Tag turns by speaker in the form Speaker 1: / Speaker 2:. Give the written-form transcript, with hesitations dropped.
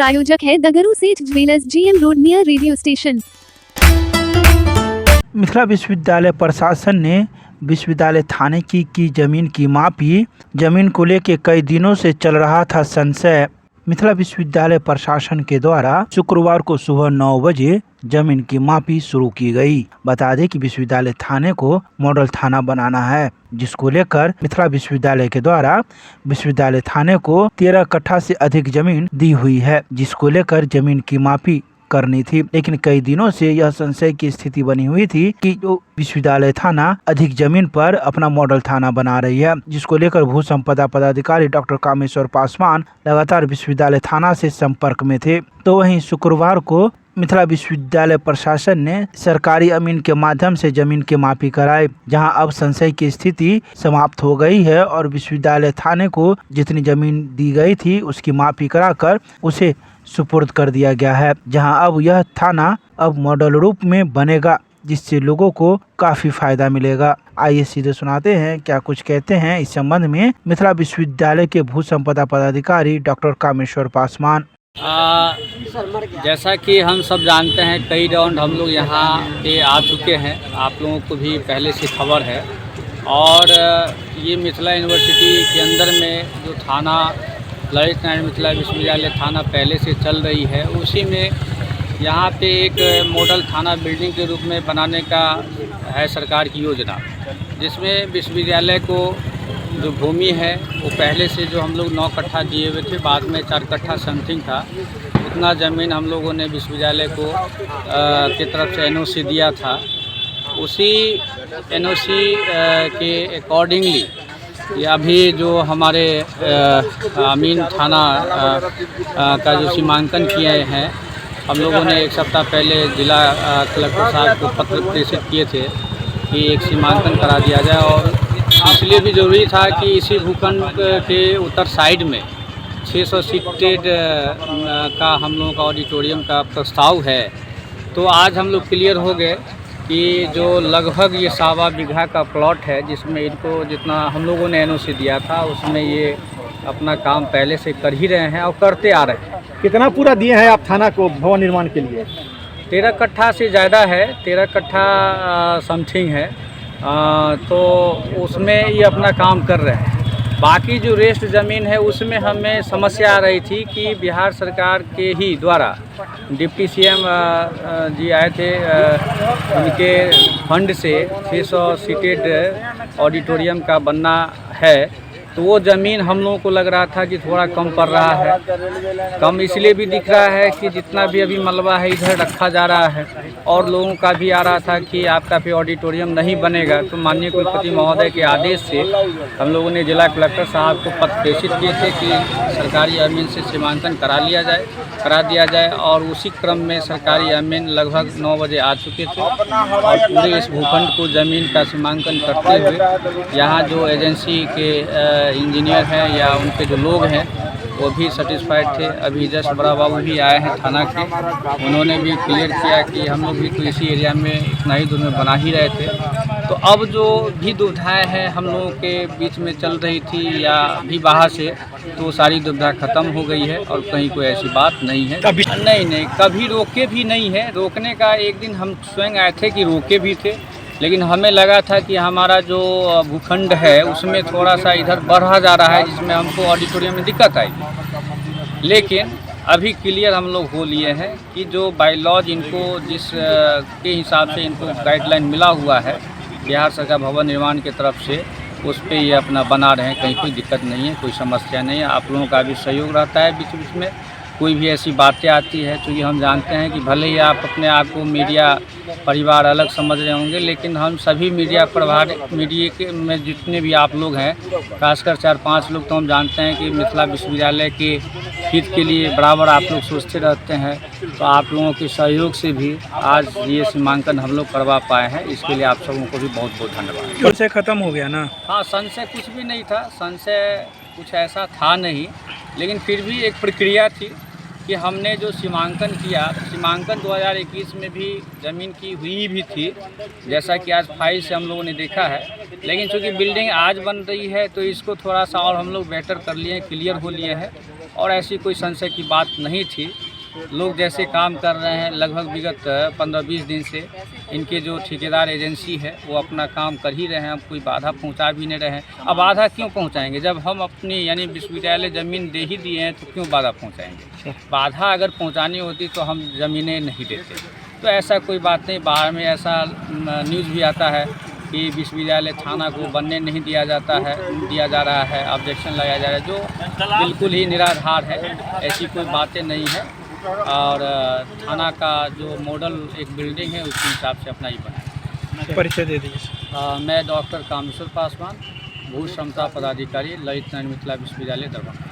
Speaker 1: प्रायोजक है दगरू सेठ jewellers, GM road near radio station.
Speaker 2: Mithila विश्वविद्यालय प्रशासन ने विश्वविद्यालय थाने की जमीन की मापी। जमीन को लेकर कई दिनों से चल रहा था संशय। मिथिला विश्वविद्यालय प्रशासन के द्वारा शुक्रवार को सुबह 9 बजे जमीन की मापी शुरू की गई। बता दें कि विश्वविद्यालय थाने को मॉडल थाना बनाना है, जिसको लेकर मिथिला विश्वविद्यालय के द्वारा विश्वविद्यालय थाने को 13 कट्ठा से अधिक जमीन दी हुई है, जिसको लेकर जमीन की मापी करनी थी। लेकिन कई दिनों से यह संशय की स्थिति बनी हुई थी कि जो विश्वविद्यालय थाना अधिक जमीन पर अपना मॉडल थाना बना रही है, जिसको लेकर भू संपदा पदाधिकारी डॉक्टर कामेश्वर पासवान लगातार विश्वविद्यालय थाना से संपर्क में थे। तो वहीं शुक्रवार को मिथिला विश्वविद्यालय प्रशासन ने सरकारी अमीन के माध्यम से जमीन की मापी कराई, जहां अब संशय की स्थिति समाप्त हो गई है और विश्वविद्यालय थाने को जितनी जमीन दी गई थी उसकी मापी कराकर उसे सुपुर्द कर दिया गया है, जहां अब यह थाना अब मॉडल रूप में बनेगा, जिससे लोगों को काफी फायदा मिलेगा। आइए सीधे सुनाते हैं क्या कुछ कहते हैं इस संबंध में मिथिला विश्वविद्यालय के भू संपदा पदाधिकारी डॉक्टर कामेश्वर पासवान।
Speaker 3: जैसा कि हम सब जानते हैं, कई राउंड हम लोग यहाँ पे आ चुके हैं, आप लोगों को भी पहले से खबर है। और ये मिथिला यूनिवर्सिटी के अंदर में जो थाना ललित नारायण मिथिला विश्वविद्यालय थाना पहले से चल रही है, उसी में यहाँ पे एक मॉडल थाना बिल्डिंग के रूप में बनाने का है सरकार की योजना, जिसमें विश्वविद्यालय को जो भूमि है वो पहले से जो हम लोग 9 कट्ठा दिए हुए थे, बाद में 4 कट्ठा समथिंग था, उतना ज़मीन हम लोगों ने विश्वविद्यालय को की तरफ से NOC दिया था। उसी NOC के अकॉर्डिंगली ये अभी जो हमारे अमीन थाना का जो सीमांकन किए हैं, हम लोगों ने एक सप्ताह पहले जिला कलेक्टर साहब को पत्र प्रेषित किए थे कि एक सीमांकन करा दिया जाए। और इसलिए भी ज़रूरी था कि इसी भूखंड के उत्तर साइड में 600 सीटेड का हम लोगों का ऑडिटोरियम का प्रस्ताव है। तो आज हम लोग क्लियर हो गए कि जो लगभग ये 1.25 बीघा का प्लॉट है, जिसमें इनको जितना हम लोगों ने NOC दिया था उसमें ये अपना काम पहले से कर ही रहे हैं और करते आ रहे हैं।
Speaker 4: कितना पूरा दिए हैं आप थाना को भवन निर्माण के लिए?
Speaker 3: 13 कट्ठा से ज़्यादा है, 13 कट्ठा समथिंग है। तो उसमें ये अपना काम कर रहे हैं। बाकी जो रेस्ट ज़मीन है उसमें हमें समस्या आ रही थी कि बिहार सरकार के ही द्वारा डिप्टी CM जी आए थे, उनके फंड से 600 सीटेड ऑडिटोरियम का बनना है। तो वो ज़मीन हम लोगों को लग रहा था कि थोड़ा कम पड़ रहा है। कम इसलिए भी दिख रहा है कि जितना भी अभी मलबा है इधर रखा जा रहा है, और लोगों का भी आ रहा था कि आपका भी ऑडिटोरियम नहीं बनेगा। तो माननीय कुलपति महोदय के आदेश से हम लोगों ने जिला कलेक्टर साहब को पत्र प्रेषित किए थे कि सरकारी अमीन से सीमांकन करा दिया जाए। और उसी क्रम में सरकारी अमीन लगभग 9 बजे आ चुके थे और पूरे इस भूखंड को ज़मीन का सीमांकन करते हुए यहाँ जो एजेंसी के इंजीनियर हैं या उनके जो लोग हैं वो भी सेटिस्फाइड थे। अभी जस्ट बड़ा बाबू भी आए हैं थाना के, उन्होंने भी क्लियर किया कि हम लोग भी तो इसी एरिया में इतना ही दूर में बना ही रहे थे। तो अब जो भी दुविधाएं हैं हम लोगों के बीच में चल रही थी या भी बाहर से, तो सारी दुविधा खत्म हो गई है और कहीं कोई ऐसी बात नहीं है। नहीं, कभी रोके भी नहीं है। रोकने का एक दिन हम स्वयं आए थे कि रोके भी थे, लेकिन हमें लगा था कि हमारा जो भूखंड है उसमें थोड़ा सा इधर बढ़ा जा रहा है, जिसमें हमको ऑडिटोरियम में दिक्कत आएगी। लेकिन अभी क्लियर हम लोग हो लिए हैं कि जो बायलॉज इनको जिस के हिसाब से इनको गाइडलाइन मिला हुआ है बिहार सरकार भवन निर्माण की तरफ से, उस पर ये अपना बना रहे हैं। कहीं कोई दिक्कत नहीं है, कोई समस्या नहीं है। आप लोगों का भी सहयोग रहता है बीच बीच में। कोई भी ऐसी बातें आती है तो ये हम जानते हैं कि भले ही आप अपने आप को मीडिया परिवार अलग समझ रहे होंगे, लेकिन हम सभी मीडिया के में जितने भी आप लोग हैं, खासकर 4-5 लोग, तो हम जानते हैं कि मिथिला विश्वविद्यालय के हित के लिए बराबर आप लोग सोचते रहते हैं। तो आप लोगों के सहयोग से भी आज ये सीमांकन हम लोग करवा पाए हैं, इसके लिए आप सबों को भी बहुत बहुत धन्यवाद।
Speaker 2: संशय खत्म हो गया ना?
Speaker 3: हाँ, संशय कुछ भी नहीं था, संशय कुछ ऐसा था नहीं, लेकिन फिर भी एक प्रक्रिया थी कि हमने जो सीमांकन किया, सीमांकन 2021 में भी ज़मीन की हुई भी थी, जैसा कि आज फाइल से हम लोगों ने देखा है। लेकिन चूँकि बिल्डिंग आज बन रही है तो इसको थोड़ा सा और हम लोग बेटर कर लिए, क्लियर हो लिए हैं, और ऐसी कोई संशय की बात नहीं थी। लोग जैसे काम कर रहे हैं, लगभग विगत 15-20 दिन से इनके जो ठेकेदार एजेंसी है वो अपना काम कर ही रहे हैं, अब कोई बाधा पहुंचा भी नहीं रहे हैं। अब बाधा क्यों पहुंचाएंगे जब हम अपनी यानी विश्वविद्यालय ज़मीन दे ही दिए हैं, तो क्यों बाधा पहुंचाएंगे। बाधा अगर पहुंचानी होती तो हम ज़मीनें नहीं देते। तो ऐसा कोई बात नहीं। बाहर में ऐसा न्यूज़ भी आता है कि विश्वविद्यालय थाना को बनने नहीं दिया जा रहा है, ऑब्जेक्शन लगाया जा रहा है, जो बिल्कुल ही निराधार है। ऐसी कोई बातें नहीं है, और थाना का जो मॉडल एक बिल्डिंग है उसके हिसाब से अपना ही बनाया।
Speaker 2: परिचय दे दीजिए।
Speaker 3: मैं डॉक्टर कामेश्वर पासवान, भू क्षमता पदाधिकारी, ललित नारायण मिथिला विश्वविद्यालय दरभंगा।